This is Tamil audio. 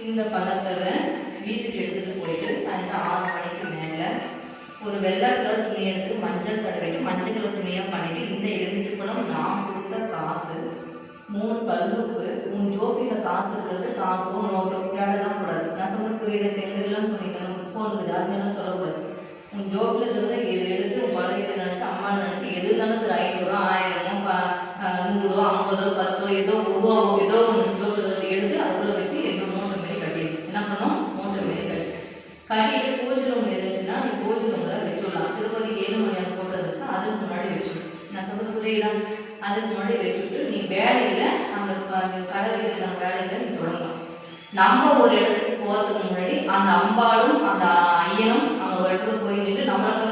இந்த பணத்தை வீட்டுக்கு எடுத்துகிட்டு போயிட்டு சாயந்தரம் 6 மணிக்கு மேலே ஒரு வெள்ளை கலர் துணி எடுத்து மஞ்சள் தடவிட்டு மஞ்சள் கலர் துணியாக பண்ணிவிட்டு இந்த எலுமிச்சைப்பழம் நான் கொடுத்த காசு 3 கல்லுக்கு உன் ஜோப்பியில் காசு இருக்கிறது காசோ நோட்டோ தேடலாம் கூடாது. நான் சொல்ல புரியுது பெண்கள்லாம் சொல்லிக்கணும் ஃபோன் இருக்குது அதுலாம் சொல்லக்கூடாது. உன் ஜோப்பில் இருக்கிறத எது எடுத்து உன் குழந்தைகிட்ட நினச்சி அம்மா நினச்சி எது இருந்தாலும் சரி 500 1000 100 50 10 ஏதோ ரூபாவோ ஏதோ ஒன்று ஜோப்பில் எடுத்து அதுக்குள்ளே வச்சு ஏதோ மூட்டை மாரி கட்டிடு. என்ன பண்ணணும்? மூட்டை மாரி கட்டிட்டு பூஜை ரூம் இருந்துச்சுன்னா நீ பூஜை ரூமில் வச்சுடலாம். திருப்பதி 7 மணியான ஃபோட்டோ இருந்துச்சுன்னா அதுக்கு முன்னாடி வச்சுடும். நான் சொல்ல புரியுதா? அதுக்கு முன்னாடி வச்சுட்டு நீ வேலையில் அந்த கடை வைக்கிற வேலையில் நீ தொடங்கலாம். நம்ம ஒரு இடத்துக்கு போகிறதுக்கு முன்னாடி அந்த அம்பாலும் அந்த ஐயனும் அங்கே ஒரு இடத்துல போய் நின்று நம்மளுக்கு